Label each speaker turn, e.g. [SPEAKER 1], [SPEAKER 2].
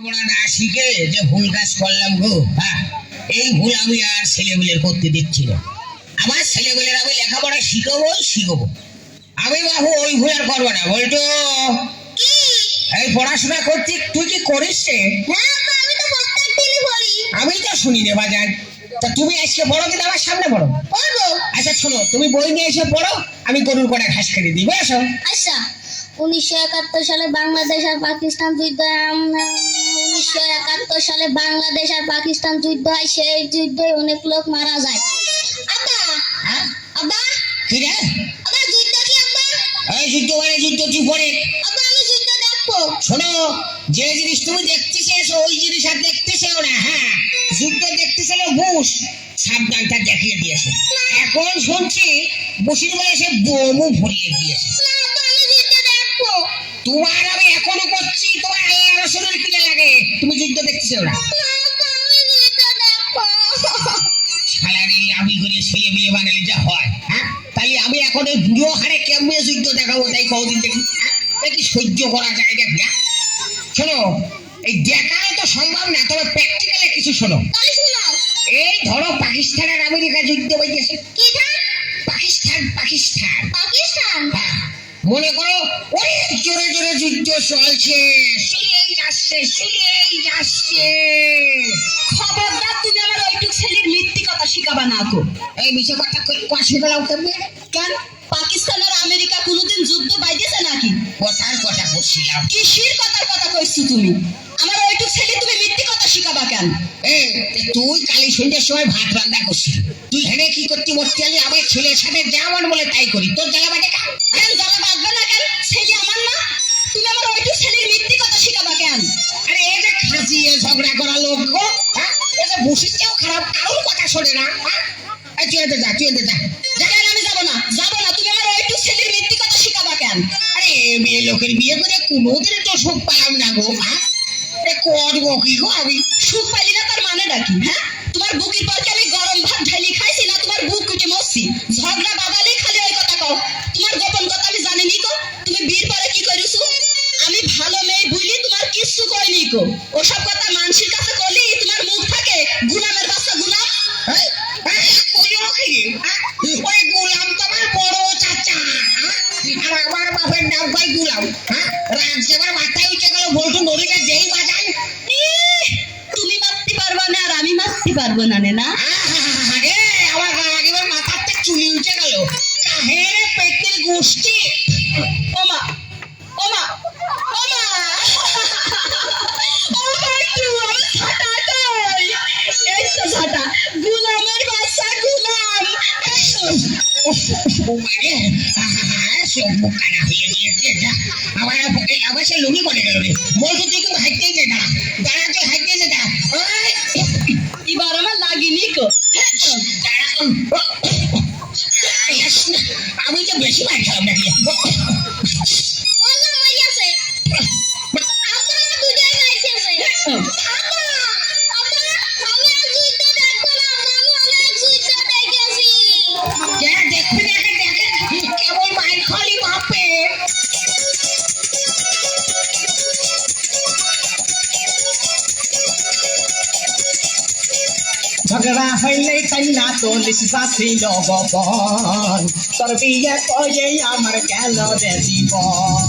[SPEAKER 1] আমরা না শিখে যে ভুল কাজ করলাম গো। হ্যাঁ, এই ভুল আমি আর ছেলেমেয়ের করতে দিচ্ছি না। আমার ছেলেমেয়ের আমি লেখাপড়া শিখবো। আমি বাবু ওই ভুল আর করবো না। বলতো এই পড়াশোনা করছি, তুই কি করিস রে? আমি তো শুনি রে বাজার। তা তুমি আজকে পড়ো কিন্তু আমার সামনে পড়ো। আচ্ছা শোনো, তুমি বই নিয়ে এসে পড়ো, আমি গরুর কটা ঘাস খেতে দিই, বুঝেছো?
[SPEAKER 2] আচ্ছা, 1971 সালে বাংলাদেশ আর পাকিস্তান যুদ্ধ। 1971 সালে বাংলাদেশ আর পাকিস্তান যুদ্ধ হয়। সেই যুদ্ধে অনেক লোক মারা যায়। আব্বা,
[SPEAKER 1] হ্যাঁ,
[SPEAKER 2] আব্বা,
[SPEAKER 1] কি রে?
[SPEAKER 2] আব্বা যুদ্ধ কি আব্বা?
[SPEAKER 1] এই যুদ্ধ মানে যুদ্ধ কি পড়ে?
[SPEAKER 2] আব্বা আমি যুদ্ধ দেখবো।
[SPEAKER 1] শোনো, যে জিনিস তুমি দেখতে চেয়েছো ওই জিনিস আর দেখতে চেও না। হ্যাঁ, যুদ্ধ দেখতে চেলো বুশ, সাবধানটা দেখিয়ে দিয়েছে। এখন শুনছি বসির বয়সে বোমও ভরিয়ে দিয়েছে।
[SPEAKER 2] না আব্বা আমি যুদ্ধ দেখবো।
[SPEAKER 1] তোমার আমি এখনো করছি, তোমার আরো শরীর কিনে লাগে, তুমি যুদ্ধ দেখতে চেও না।
[SPEAKER 2] না আব্বা আমি যুদ্ধ দেখবো।
[SPEAKER 1] সালারে আমি করে ছেলে মিলে বানালে যা হয়। হ্যাঁ, তাই আমি এখন ওই বুড়ো হারে কেমনে যুদ্ধ দেখাবো, তাই কদিন দেখি। হ্যাঁ, এ কি সহ্য করা যায় দেখ না? শোনো, এই দেখানো তো সম্ভব না, তবে প্র্যাকটিক্যালে কিছু শোনো।
[SPEAKER 2] তাহলে শোনাও।
[SPEAKER 1] এই ধরো পাকিস্তান আর আমেরিকা যুদ্ধ হইতেছে।
[SPEAKER 2] কি ধান?
[SPEAKER 1] পাকিস্তান
[SPEAKER 2] পাকিস্তান।
[SPEAKER 1] হ্যাঁ, মনে করো অনেক জোরে জোরে যুদ্ধ চলছে, শুলিয়েই যাচ্ছে।
[SPEAKER 2] খবরদার তুমি আমার ওইটুক ছেলের মিথ্যে কথা শিখাবা না গো।
[SPEAKER 1] এই মিছে কথা কষে গেলাম তুমি।
[SPEAKER 2] কেন? পাকিস্তান আর আমেরিকা কোনোদিন যুদ্ধ বাইতেছে নাকি?
[SPEAKER 1] কথার কথা বলছিলাম।
[SPEAKER 2] কিসের কথার কথা কইছো তুমি? আমার ওইটুক ছেলে তুমি মিথ্যে কথা শিখাবা কেন?
[SPEAKER 1] এই, তুই কালী সন্ধ্যের সময় ভাত রান্না করছিস, তুই হেনে কি করতে বলতে গেলি? আমার ছেলের সাথে যা মন বলে তাই করি, তোর জ্বালা বাটে কেন?
[SPEAKER 2] কেন জ্বালা বাঁধবে না কেন? ছেলে আমার না? তুমি আমার ওইটুক ছেলের মিথ্যে কথা শিখাবা কেন?
[SPEAKER 1] আরে এই যে খাঁচিয়ে ঝগড়া করা লোক গো। হ্যাঁ, এই যে বসির চেয়েও খারাপ, কারোর কথা শোনে না। হ্যাঁ, এই তুই এতে যা।
[SPEAKER 2] কেন আমি যাবো না? যাবো না। তুমি আমার ওইটুক ছেলের মিথ্যে কথা শিখাবা কেন?
[SPEAKER 1] আরে মেয়ে লোকের বিয়ে করে কোনোদিন তো সুখ পেলাম না গো। হ্যাঁ, করবো কি গো আমি?
[SPEAKER 2] সুখ পাইলি না তার মানেটা কি? হ্যাঁ, তোমার বুকের পর কি আমি গরম ভাত ঢালি খাইছি না তোমার বুক কুটে মরছি? ঝগড়া বাবালে খালি ওই কথা কও। তোমার গোপন কথা আমি জানি নি কো। তুমি বিয়ের পরে কি করিছো? আমি ভালো মেয়ে বুঝলি তোমার কিচ্ছু কইনি কো। ওসব কথা মানুষের কাছে করলি তোমার মুখ থাকে গুলামের বাচ্চা গুলাম।
[SPEAKER 1] এই, কইও কি? হ্যাঁ, ওই গুলাম তোমার বড় চাচা। হ্যাঁ, আর আমার বাপের নাম কয় গুলাম। হ্যাঁ, রাত যেবার মাথায় উঠে গেল, বলতো নদীটা যেই বাজায়।
[SPEAKER 2] তুমি মারতে পারবা না আর আমি মারতে পারবো না না?
[SPEAKER 1] আরে আমার এবার মাথাতে চুলি উঠে গেল। কাহের পেটের গোষ্ঠী।
[SPEAKER 2] ওমা, ওমা, ওমা, ওমা কি আমার ছাতা কই? এই তো ছাতা। গুলামের বাচ্চা গুলাম।
[SPEAKER 1] মানে সব মুখ কানা হয়ে গিয়েছে। যা, আবার সে লুঙ্গি করে গেল রে। বলতো তুই কিন্তু হাঁটতেই যে দাঁড়া তুই হাঁটতেই যে দাঁড়া।
[SPEAKER 2] এবার আমার লাগিনি কো।
[SPEAKER 1] আমি তো বেশি মার খেলাম নাকি?
[SPEAKER 2] ওলা মাইয়াছে। আপা দুজে যাইতেছে। আপা, আপা আমি আর যুদ্ধ দেখবো না। আমি অনেক যুদ্ধ দেখেছি।
[SPEAKER 1] দেখবে দেখে কেমন মার খালি বাপে।
[SPEAKER 3] ঝগড়া হইলে কান্না তোলিস বাঁচিল গোপন, তোর বিয়ে করে আমার গেল রে জীবন।